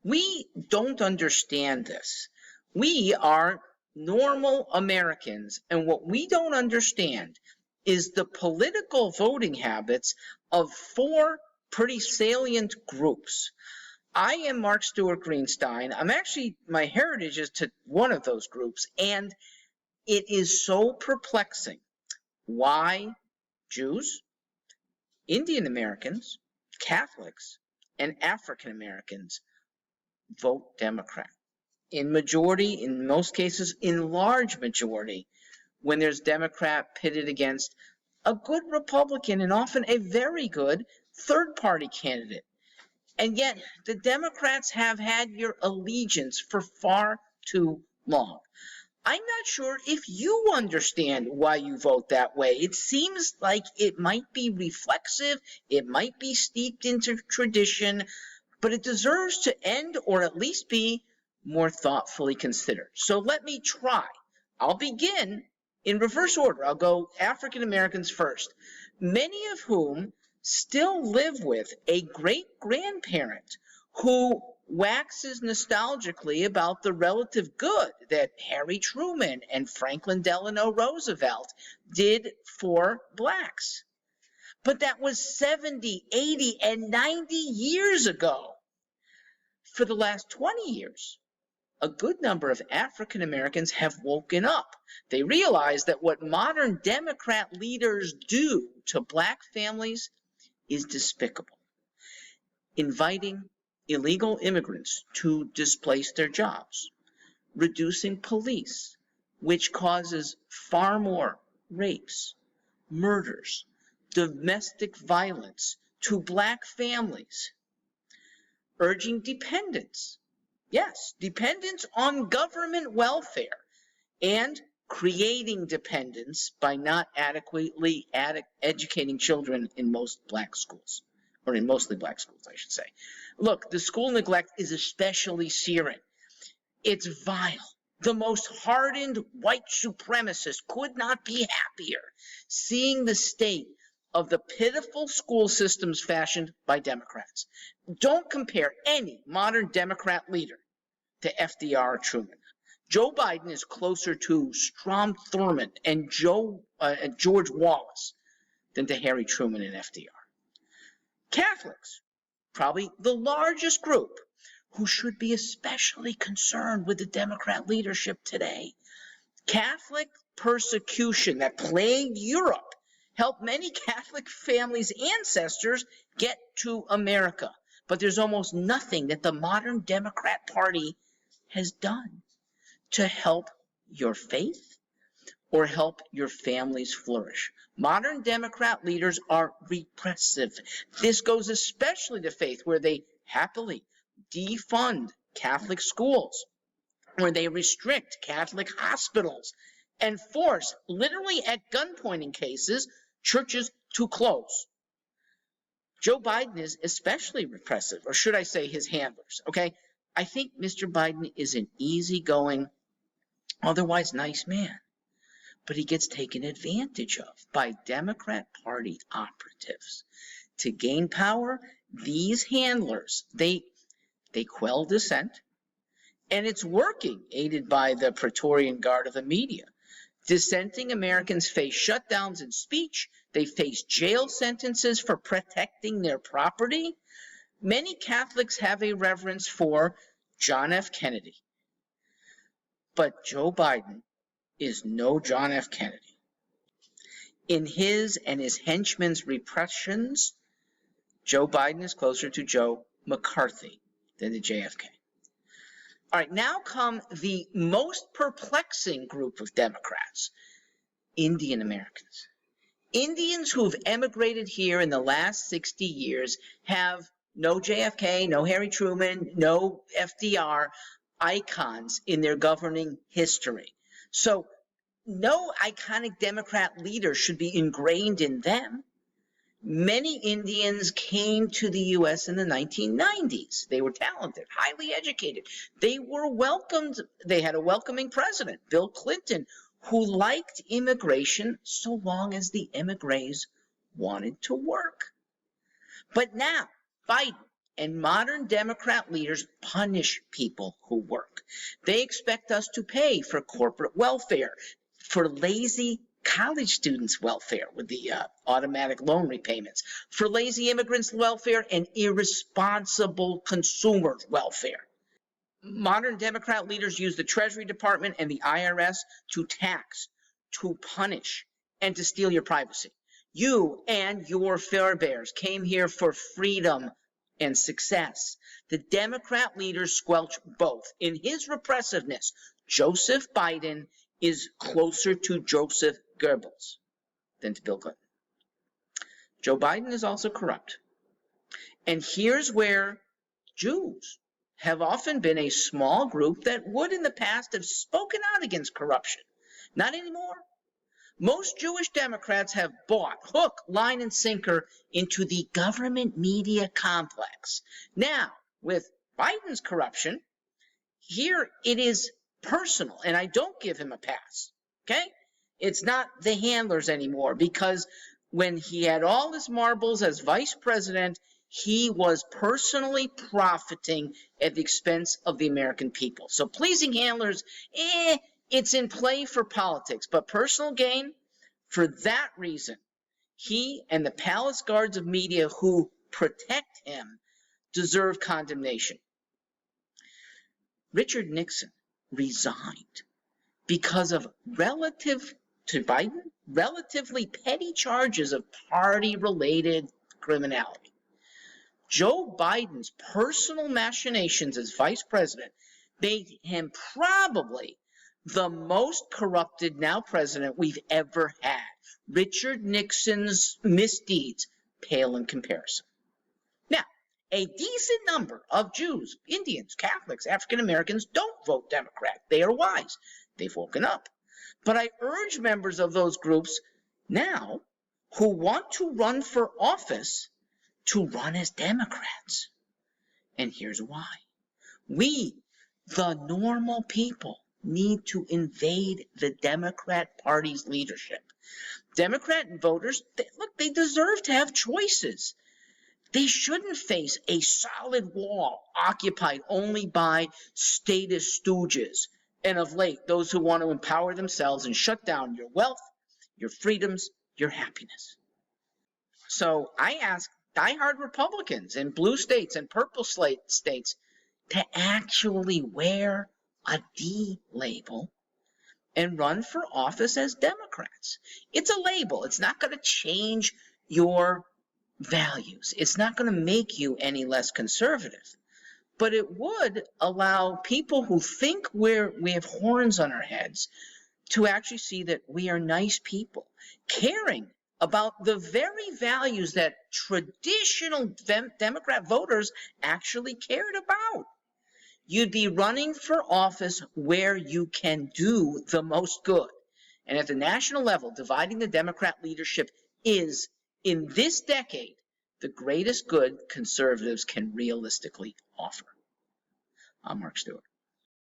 We don't understand this. We are normal Americans, and what we don't understand is the political voting habits of four pretty salient groups. I am Mark Stewart Greenstein. My heritage is to one of those groups, and it is so perplexing why Jews, Indian Americans, Catholics, and African Americans vote Democrat. In most cases, in large majority, when there's Democrat pitted against a good Republican and often a very good third-party candidate. And yet, the Democrats have had your allegiance for far too long. I'm not sure if you understand why you vote that way. It seems like it might be reflexive, it might be steeped into tradition, but it deserves to end or at least be more thoughtfully considered. So let me try. I'll begin in reverse order. I'll go African Americans first, many of whom still live with a great-grandparent who waxes nostalgically about the relative good that Harry Truman and Franklin Delano Roosevelt did for blacks. But that was 70, 80, and 90 years ago. For the last 20 years, a good number of African Americans have woken up. They realize that what modern Democrat leaders do to black families is despicable. Inviting illegal immigrants to displace their jobs, reducing police, which causes far more rapes, murders, domestic violence to black families, urging dependence, yes, dependence on government welfare, and creating dependence by not adequately educating children in most black schools, or in mostly black schools, I should say. Look, the school neglect is especially searing. It's vile. The most hardened white supremacist could not be happier seeing the state of the pitiful school systems fashioned by Democrats. Don't compare any modern Democrat leader to FDR or Truman. Joe Biden is closer to Strom Thurmond and George Wallace than to Harry Truman and FDR. Catholics, probably the largest group, who should be especially concerned with the Democrat leadership today. Catholic persecution that plagued Europe helped many Catholic families' ancestors get to America. But there's almost nothing that the modern Democrat Party has done to help your faith or help your families flourish. Modern Democrat leaders are repressive. This goes especially to faith, where they happily defund Catholic schools, where they restrict Catholic hospitals and force, literally at gunpoint in cases, churches to close. Joe Biden is especially repressive, or should I say his handlers, okay? I think Mr. Biden is an easygoing, otherwise nice man, but he gets taken advantage of by Democrat Party operatives. To gain power, these handlers, they quell dissent, and it's working, aided by the Praetorian Guard of the media. Dissenting Americans face shutdowns in speech. They face jail sentences for protecting their property. Many Catholics have a reverence for John F. Kennedy. But Joe Biden is no John F. Kennedy. In his and his henchmen's repressions, Joe Biden is closer to Joe McCarthy than to JFK. All right, now come the most perplexing group of Democrats, Indian Americans. Indians who have emigrated here in the last 60 years have no JFK, no Harry Truman, no FDR icons in their governing history. So no iconic Democrat leader should be ingrained in them. Many Indians came to the U.S. in the 1990s. They were talented, highly educated. They were welcomed. They had a welcoming president, Bill Clinton, who liked immigration so long as the emigres wanted to work. But now, Biden And modern Democrat leaders punish people who work. They expect us to pay for corporate welfare, for lazy college students' welfare with the automatic loan repayments, for lazy immigrants' welfare, and irresponsible consumers' welfare. Modern Democrat leaders use the Treasury Department and the IRS to tax, to punish, and to steal your privacy. You and your forebears came here for freedom and success. The Democrat leaders squelch both. In his repressiveness, Joseph Biden is closer to Joseph Goebbels than to Bill Clinton. Joe Biden is also corrupt. And here's where Jews have often been a small group that would in the past have spoken out against corruption. Not anymore. Most Jewish Democrats have bought hook, line, and sinker into the government media complex. Now, with Biden's corruption, here it is personal, and I don't give him a pass, okay? It's not the handlers anymore, because when he had all his marbles as vice president, he was personally profiting at the expense of the American people. So pleasing handlers, it's in play for politics, but personal gain, for that reason, he and the palace guards of media who protect him deserve condemnation. Richard Nixon resigned because of relatively petty charges of party-related criminality. Joe Biden's personal machinations as vice president made him probably the most corrupted now president we've ever had. Richard Nixon's misdeeds pale in comparison. Now, a decent number of Jews, Indians, Catholics, African Americans don't vote Democrat. They are wise. They've woken up. But I urge members of those groups now who want to run for office to run as Democrats. And here's why. We, the normal people, need to invade the Democrat Party's leadership. Democrat voters, they deserve to have choices. They shouldn't face a solid wall occupied only by statist stooges, and of late, those who want to empower themselves and shut down your wealth, your freedoms, your happiness. So I ask diehard Republicans in blue states and purple states to actually wear a D label and run for office as Democrats. It's a label. It's not going to change your values. It's not going to make you any less conservative. But it would allow people who think we have horns on our heads to actually see that we are nice people, caring about the very values that traditional Democrat voters actually cared about. You'd be running for office where you can do the most good. And at the national level, dividing the Democrat leadership is, in this decade, the greatest good conservatives can realistically offer. I'm Mark Stewart.